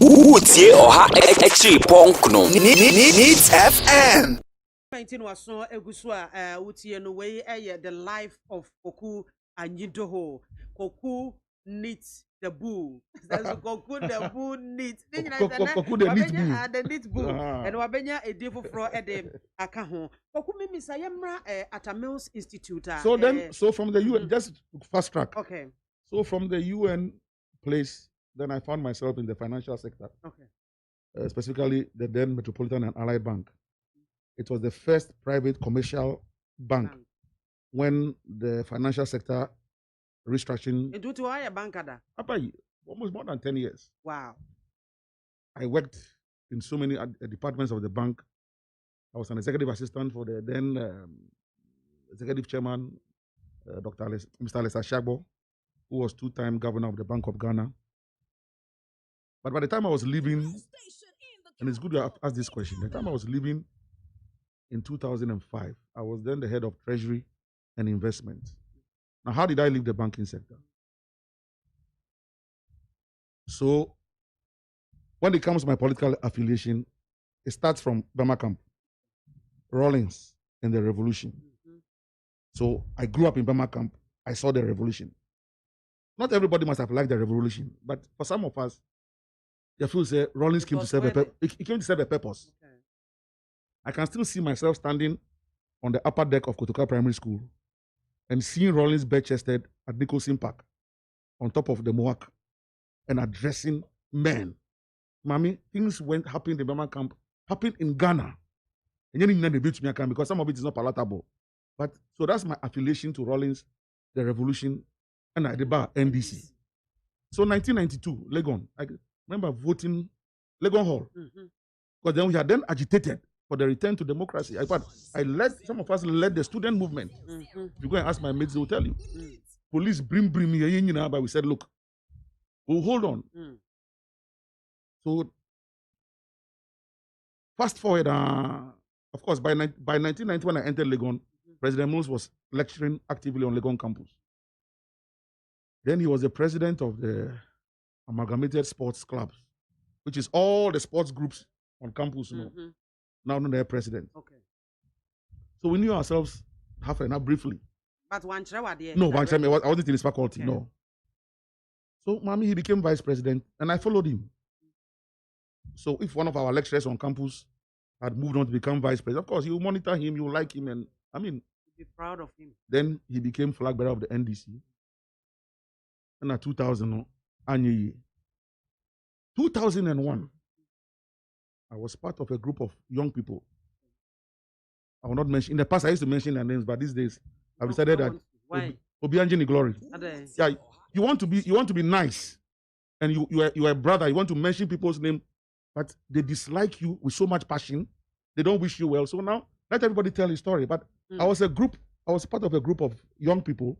Utie oha extra punk no. Needs FM. 19 was so egusua utie no way the life of Koku Anyidoho. Koku needs the bull. That's Koku the bull needs. Koku the neat bull. The neat bull. And wabenya a devil fro edem akaho. Koku mimi sayemra at a Mills Institute. So from the UN, just fast track. Okay. So from the UN place, then I found myself in the financial sector. Okay. Specifically the then Metropolitan and Allied Bank. It was the first private commercial bank when the financial sector restructuring. And to a bank almost more than 10 years. Wow. I worked in so many departments of the bank. I was an executive assistant for the then executive chairman, Mr. Alessa Shagbo, who was two-time governor of the Bank of Ghana. But by the time I was leaving, and it's good to ask this question, the time I was leaving in 2005, I was then the head of Treasury and Investment. Now, how did I leave the banking sector? So, when it comes to my political affiliation, it starts from Burma Camp, Rawlings, and the revolution. So, I grew up in Burma Camp. I saw the revolution. Not everybody must have liked the revolution, but for some of us, they feel say Rawlings came to serve a purpose. Okay. I can still see myself standing on the upper deck of Kotoka Primary School and seeing Rawlings bare-chested at Nicholson Park on top of the Mohawk and addressing men. Mommy, things happened in the Burma Camp, happened in Ghana. And you need to because some of it is not palatable. But so that's my affiliation to Rawlings, the revolution, and at the bar, NDC. So 1992, Legon, I remember voting Legon Hall. Because then we had then agitated for the return to democracy. Some of us led the student movement. If you go and ask my mates, they will tell you. Police bring me, but we said, look, we'll hold on. So, fast forward, of course, by 1990, when I entered Legon, President Mills was lecturing actively on Legon campus. Then he was the president of the Amalgamated Sports Clubs, which is all the sports groups on campus now their president. Okay. So we knew ourselves half and half briefly. But one there. No, one time I wasn't in his faculty, okay. No. So Mami, he became vice president and I followed him. So if one of our lecturers on campus had moved on to become vice president, of course, you monitor him, you like him, and you'd be proud of him. Then he became flag bearer of the NDC. And at 2000, 2001, I was part of a group of young people. I will not mention. In the past, I used to mention their names, but these days, I've decided that Obianjini Glory. Yeah, you want to be nice, and you are a brother. You want to mention people's name, but they dislike you with so much passion. They don't wish you well. So now, let everybody tell his story. But I was part of a group of young people.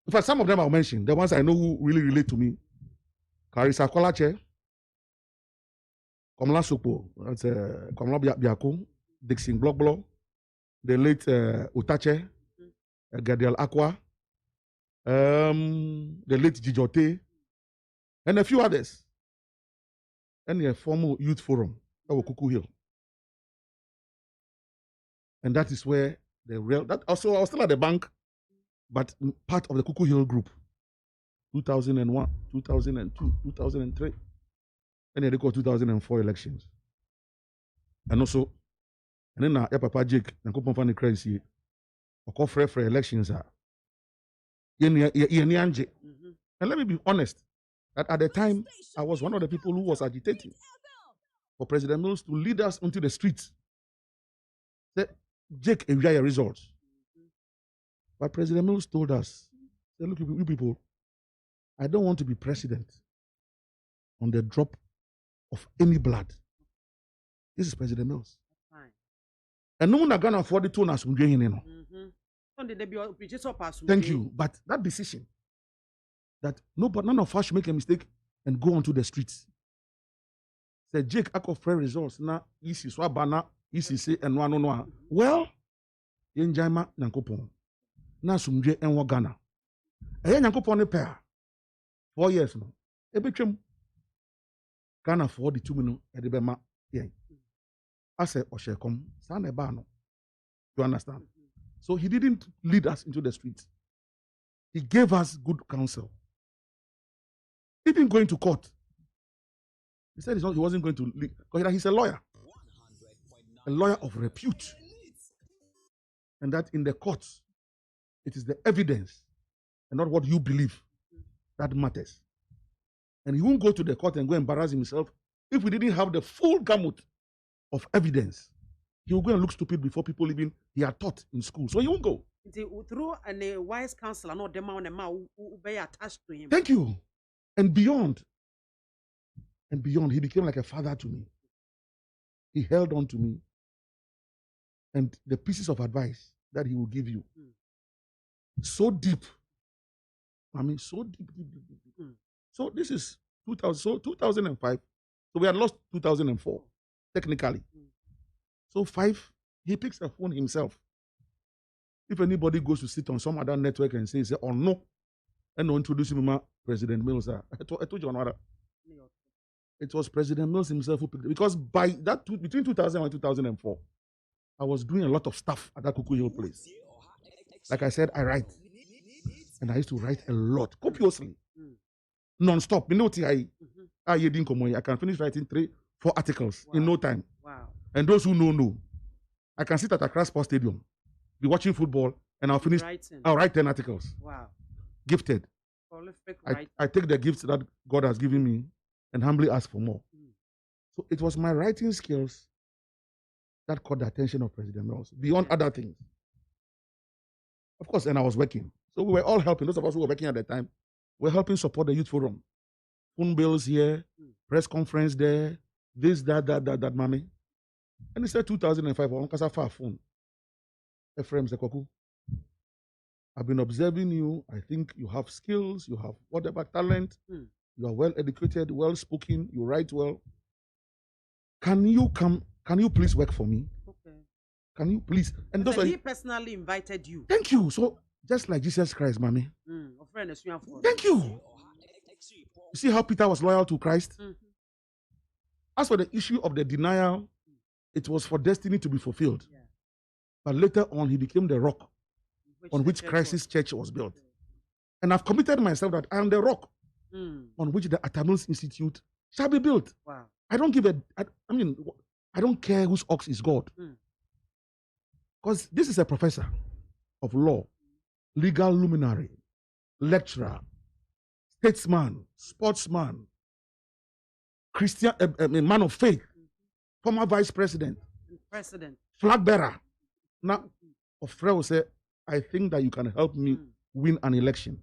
In fact, some of them I'll mention. The ones I know who really relate to me. Carissa Kolache, Komla Sopo, that's Komla Biako, Dixon Blockblock, the late Utache, Gadiel Aqua, the late Jijote, and a few others. And a former youth forum, Kuku Hill. And that is where I was still at the bank, but part of the Kuku Hill group, 2001, 2002, 2003, and they call 2004 elections. And also, and then Papa Jake, and Kupon Fanny Crazy, or call for elections. And let me be honest, that at the time, I was one of the people who was agitating for President Mills to lead us into the streets. Say, Jake, and we are results. But President Mills told us, say, look, you people, I don't want to be president on the drop of any blood. This is President Mills. And no one can afford the tone as Thank you. But that decision, that none of us should make a mistake and go onto the streets. Say, Jake, I of prayer results. Now, easy swabana, easy say, and no. Well, in Jama, Nankopon. Now, Sumje and Wagana. A Yankopon a pair. 4 years now. A bit can't afford the 2 million at the Bema. Yeah. I said, Oshekom, San Ebano. You understand? So he didn't lead us into the streets. He gave us good counsel. Even going to court. He said he wasn't going to lead, because he's a lawyer of repute. And that in the courts, it is the evidence and not what you believe that matters. And he won't go to the court and go embarrass himself if we didn't have the full gamut of evidence. He will go and look stupid before people even he had taught in school. So he won't go. Through a wise counselor, not the man who be attached to him. Thank you. And beyond, he became like a father to me. He held on to me. And the pieces of advice that he will give you, so deep. I mean, so deep. So this is 2005. So we had lost 2004, technically. So 5, he picks a phone himself. If anybody goes to sit on some other network and says, oh no, and no introduce him to President Mills, I told you another. It was President Mills himself who picked it. Because by that, between 2001 and 2004, I was doing a lot of stuff at that Koku Hill place. Like I said, I write. And I used to write a lot, copiously, non-stop. You know, I can finish writing 3-4 articles in no time. Wow. And those who know. I can sit at Accra Sports Stadium, be watching football, and I'll write 10 articles. Wow. Gifted. Prolific I take the gifts that God has given me and humbly ask for more. So it was my writing skills that caught the attention of President Mills, beyond other things. Of course, and I was working. So we were all helping. Those of us who were working at the time were helping support the youth forum. Phone bills here, press conference there, this, that, mommy. And he said 2005, because I found a phone. Ephraim Koku, I've been observing you. I think you have skills, you have whatever talent, you are well educated, well spoken, you write well. Can you please work for me? Okay. Can you please? And those he personally invited you. Thank you. So just like Jesus Christ, mommy. Thank you. You see how Peter was loyal to Christ? As for the issue of the denial, it was for destiny to be fulfilled. Yeah. But later on, he became the rock on which Christ's church was built. And I've committed myself that I am the rock on which the Atamils Institute shall be built. Wow. I don't care whose ox is God. Because this is a professor of law, legal luminary, lecturer, statesman, sportsman, Christian, man of faith, former vice president, flag bearer. Now, Ofre will say, I think that you can help me win an election.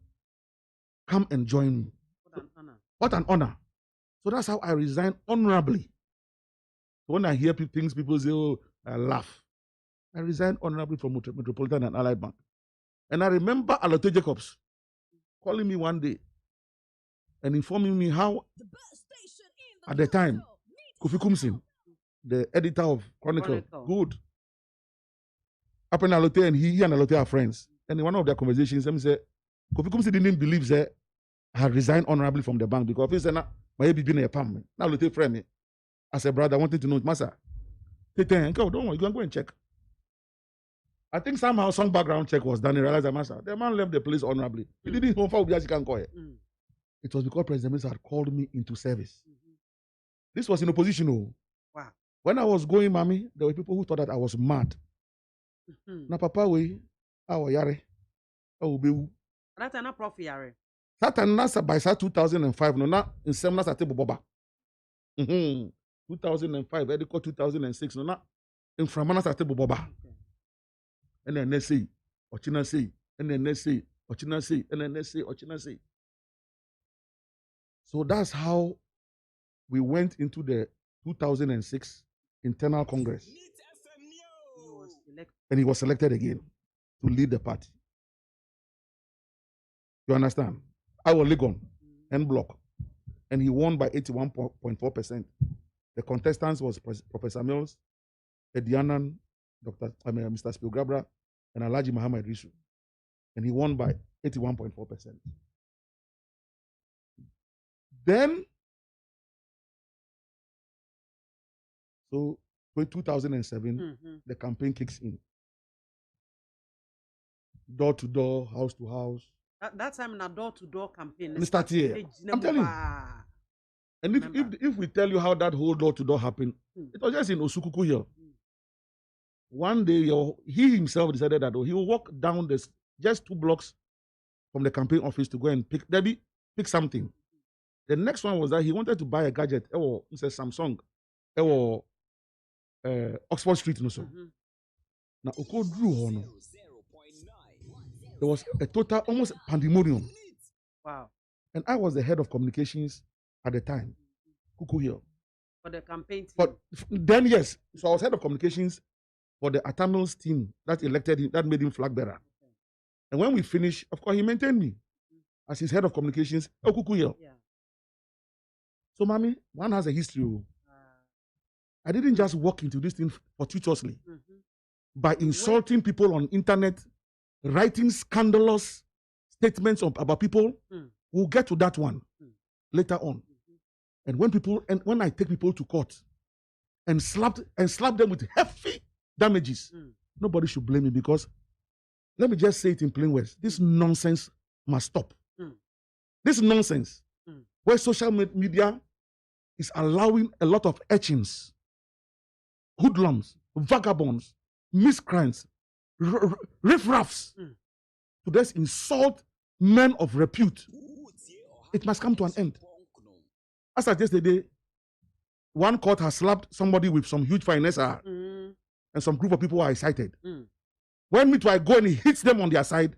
Come and join me. What an honor. What an honor. So that's how I resigned honorably. When I hear things people say, oh, I laugh. I resigned honorably from Metropolitan and Allied Bank. And I remember Alote Jacobs calling me one day and informing me how, at the time, Kofi Kumsin, the editor of Chronicle. Good. Up in Alote, and he and Alote are friends. And in one of their conversations, he said, Kofi Kumsin didn't believe that I had resigned honorably from the bank because he said, my baby been a pam. Now Alote friend me. As a brother, I wanted to know, Master, don't worry, go and check. I think somehow some background check was done and realized that, Master, the man left the place honorably. He didn't know how he can call it. It was because President Mills had called me into service. This was in opposition. Wow. When I was going, mommy, there were people who thought that I was mad. Na papa we, awo yare, awo bewu. That's not prof yare. Satan nasa by 2005 no na insem nasa te boboba. 2005, ediko 2006 no na inframa nasa te boboba. And then say, ochina say, and then say, ochina say, and then say, ochina say. So that's how we went into the 2006 internal Congress. And he was selected again to lead the party. You understand? I was Legon, N block. And he won by 81.4%. The contestants was Professor Mills, Edianan, Mr. Spilgrabra, and Alhaji Muhammad Risu. And he won by 81.4%. Then So, when 2007, the campaign kicks in. Door to door, house to house. That time in a door-to-door campaign. And start here. I'm telling you. And if we tell you how that whole door-to-door happened, it was just in Osukuku here. One day, he himself decided that he will walk down this just 2 blocks from the campaign office to go and pick something. The next one was that he wanted to buy a gadget. It's a Samsung. Oxford Street, no so. Now, Oko drew on. There was a total almost pandemonium. Wow. And I was the head of communications at the time. Kuku here. For the campaign team. But then, yes. So I was head of communications for the Atamils team that elected him, that made him flag bearer. And when we finished, of course, he maintained me as his head of communications. Kuku here. Yeah. So, Mommy, one has a history. I didn't just walk into this thing fortuitously by insulting people on internet, writing scandalous statements about people. We'll get to that one later on. And when I take people to court and slap them with heavy damages, nobody should blame me, because let me just say it in plain words. This nonsense must stop. This nonsense where social media is allowing a lot of urchins, hoodlums, vagabonds, miscreants, Riff-Raffs to just insult men of repute. It must come to an end. As I just yesterday, one court has slapped somebody with some huge finance and some group of people are excited. When I go and he hits them on their side,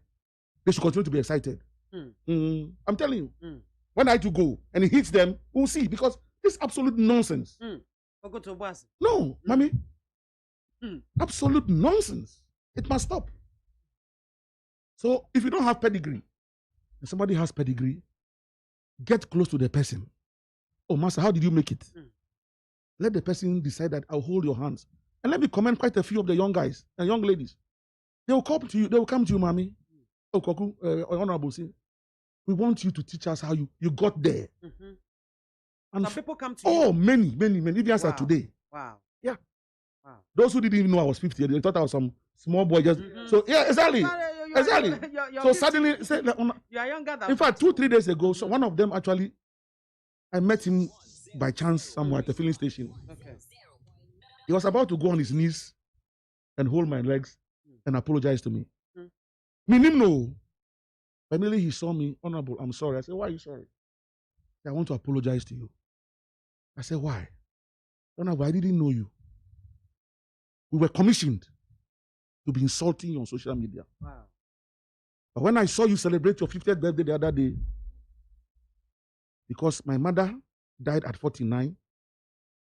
they should continue to be excited. I'm telling you. When I to go and he hits them, we'll see, because this absolute nonsense. No, Mommy. Absolute nonsense. It must stop. So if you don't have pedigree, and somebody has pedigree, get close to the person. Oh, Master, how did you make it? Let the person decide that I'll hold your hands. And let me commend quite a few of the young guys and young ladies. They will come to you, Mommy. Oh, Koku, Honorable, we want you to teach us how you got there. And some people come to you. Oh, many. Even as today. Wow. Yeah. Wow. Those who didn't even know I was 50, they thought I was some small boy. Just so yeah, exactly. Exactly. So suddenly, you are younger than. In fact, 2-3 days ago, so one of them actually, I met him by chance somewhere at the filling station. Okay. He was about to go on his knees and hold my legs and apologize to me. Me no. Finally, he saw me. Honorable, I'm sorry. I said, why are you sorry? I want to apologize to you. I said, why? Honorable, I didn't know you. We were commissioned to be insulting you on social media. Wow. But when I saw you celebrate your 50th birthday the other day, because my mother died at 49,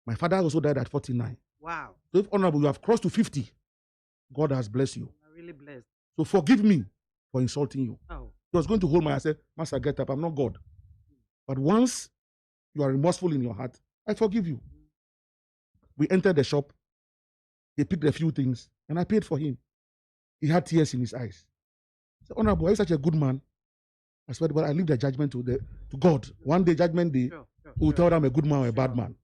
my father also died at 49. Wow. So if honorable, you have crossed to 50, God has blessed you. I'm really blessed. So forgive me for insulting you. Oh. He was going to hold my hand and say, Master, get up. I'm not God. But once you are remorseful in your heart, I forgive you. We entered the shop. He picked a few things, and I paid for him. He had tears in his eyes. I said, Honorable, are you such a good man? I said, but I leave the judgment to God. One day, judgment day, we'll tell them a good man or a bad man.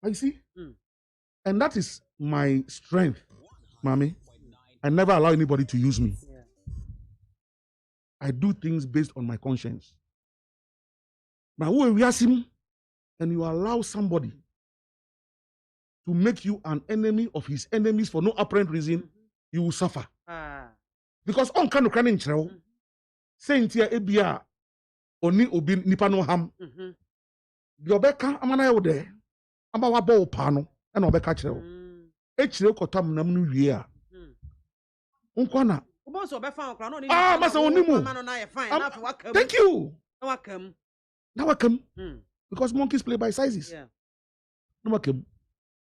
You see? And that is my strength, Mommy. I never allow anybody to use me. I do things based on my conscience. Now, when we ask him, and you allow somebody to make you an enemy of his enemies for no apparent reason, you will suffer. Because on kind of crying in channel, saying here ebia oni obi nipa no ham. The obeka amana yo there. Amba wa bo pa no e na obeka kire wo. E kire kotam nam no wie a. Unkwa na. Masa onimu. Thank you. Now welcome. Because monkeys play by sizes. Yeah. Now welcome.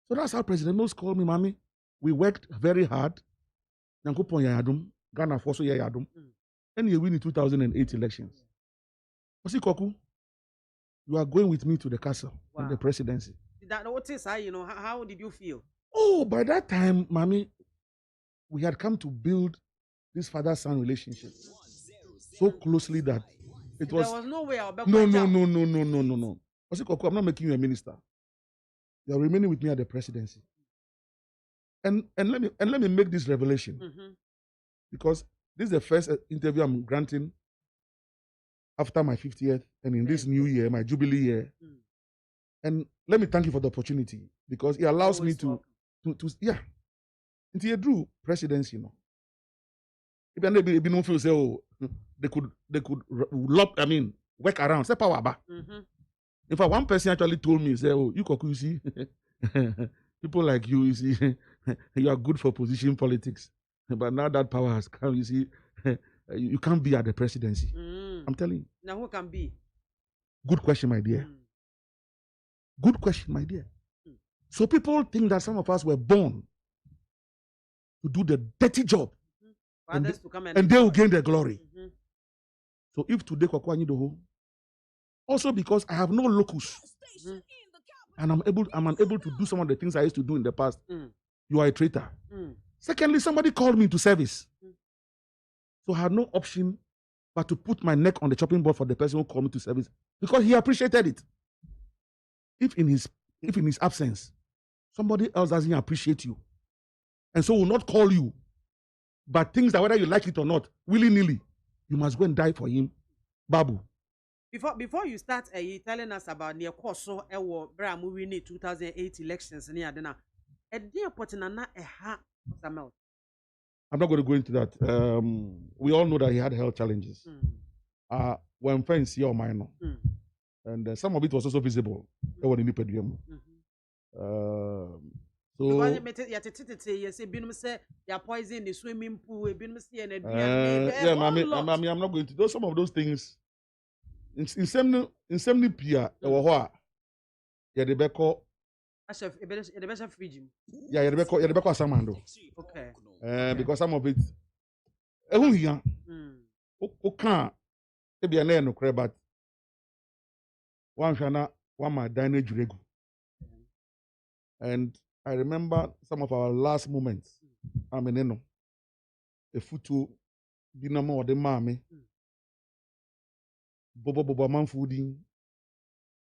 So that's how President Mills called me, Mommy. We worked very hard. Nankopon yadum, Ghana for so yadum. And you win the 2008 elections. Osi Koku, you are going with me to the castle and the presidency. How did you feel? Oh, by that time, Mommy, we had come to build this father-son relationship so closely that it was. There was no way I'll be. No. Osi Koku, I'm not making you a minister. You are remaining with me at the presidency. And let me make this revelation because this is the first interview I'm granting after my 50th and in this new year, my jubilee year. And let me thank you for the opportunity because it allows me to into a true presidency, you know. If you don't feel say, oh, they could work around. Say power back. In fact, one person actually told me, say, oh, you see, people like you see, you are good for position politics. But now that power has come, you see, you can't be at the presidency. I'm telling you. Now who can be? Good question, my dear. Good question, my dear. So people think that some of us were born to do the dirty job. And they will gain their glory. So if today Koku Anyidoho, also because I have no locus, and I'm unable to do some of the things I used to do in the past, you are a traitor. Secondly, somebody called me to service. So I had no option but to put my neck on the chopping board for the person who called me to service because he appreciated it. If in his absence, somebody else doesn't appreciate you, and so will not call you, but things that whether you like it or not, willy-nilly, you must go and die for him. Babu. Before you start telling us about near Koso Ewo Bramu winning 2008 elections near Dena, a dear Potinana a ha Samuel. I'm not going to go into that. We all know that he had health challenges. When friends see or minor. And some of it was also visible. So poison the swimming pool, I'm not going to do some of those things. In some Pia, yeah, the Beko. Yeah, the Beko Samando. Okay. Because some of it, can't be a name, but one my dining regu. And I remember some of our last moments. I mean, a photo, dinamo or the mommy, Bobo man fooding,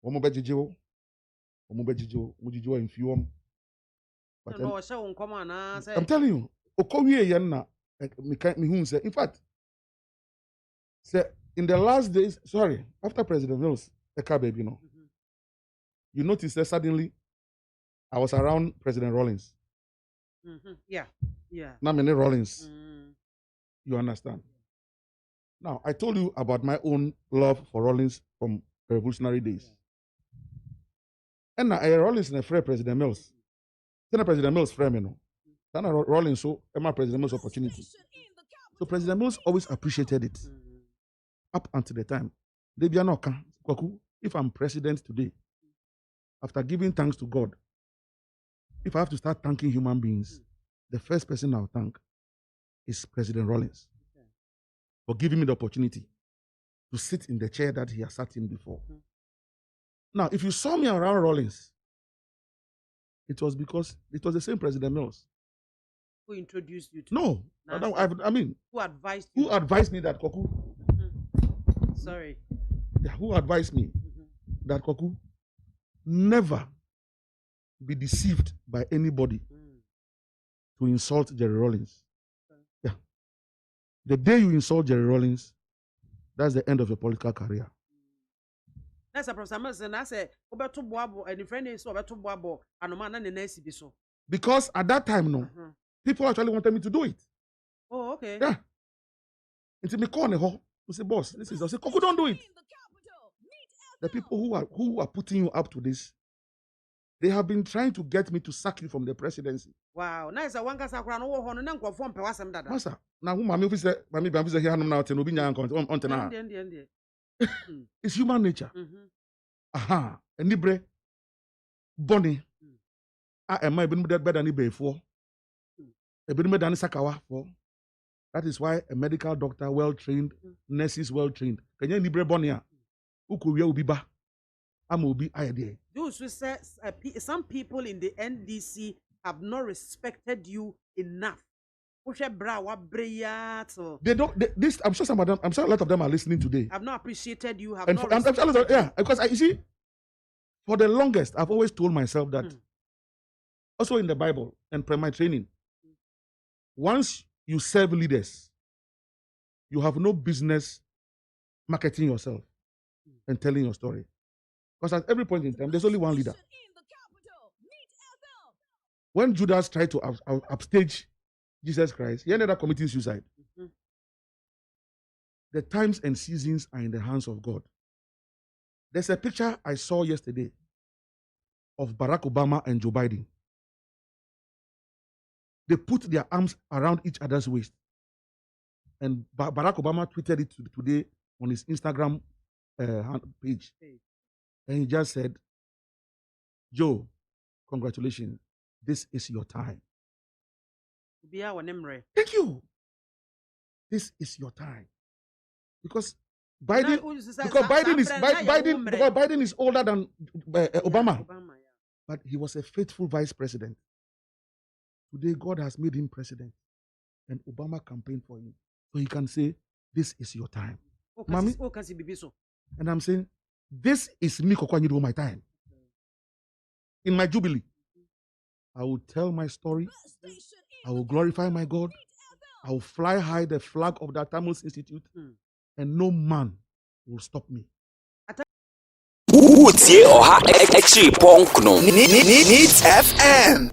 Omobejijo, Mujijo in Fume. But I'm telling you, Okoye Yana, in fact, in the last days, after President Mills, baby, you notice that suddenly I was around President Rawlings. Yeah. Not many Rawlings. You understand? Now, I told you about my own love for Rawlings from revolutionary days. And now, Rawlings in a friend President Mills. Then President Mills friend, Then Rawlings so my President Mills opportunity. So President Mills always appreciated it. Up until the time. They be not Koku, if I'm president today, after giving thanks to God, if I have to start thanking human beings, the first person I'll thank is President Rawlings for giving me the opportunity to sit in the chair that he has sat in before. Now, if you saw me around Rawlings, it was because it was the same President Mills. Who introduced you to No. Who advised you? Who advised me that Koku? Sorry. Yeah, who advised me that Koku never be deceived by anybody to insult Jerry Rawlings. Yeah. The day you insult Jerry Rawlings, that's the end of your political career. That's a problem. I said, Obeto Boabo, and the friend is Obeto Boabo, and no man and the so. Because at that time, people actually wanted me to do it. Oh, okay. Yeah. Until me call me, say, boss, this is. I say, Koku, don't do it. The people who are putting you up to this, they have been trying to get me to sack you from the presidency. Wow, nice. I want to say, Master, now who mami officer, mami bambi here now ten obi nyan on tena. It's human nature. Aha, enibre, bonny. Am I been better than ibe for? A bit better than sakawa for. That is why a medical doctor, well trained, nurses well trained. Can you enibre bonny? Ukuya ubiba. Amobi idea. Those who say some people in the NDC have not respected you enough. They don't. I'm sure some of them. I'm sure a lot of them are listening today. Have not appreciated you. Have and not. Yeah, because you see, for the longest, I've always told myself that Also in the Bible and per my training, once you serve leaders, you have no business marketing yourself and telling your story. Because at every point in time, there's only one leader. When Judas tried to upstage Jesus Christ, he ended up committing suicide. The times and seasons are in the hands of God. There's a picture I saw yesterday of Barack Obama and Joe Biden. They put their arms around each other's waist. And Barack Obama tweeted it today on his Instagram page. And he just said, Joe, congratulations. This is your time. Thank you. This is your time. Because Biden is older than Obama. But he was a faithful vice president. Today, God has made him president. And Obama campaigned for him. So he can say, this is your time. Mommy? And I'm saying, this is me, Koku Anyidoho, my time. In my jubilee, I will tell my story. I will glorify my God. I will fly high the flag of the Tamils Institute. And no man will stop me. Needs FM.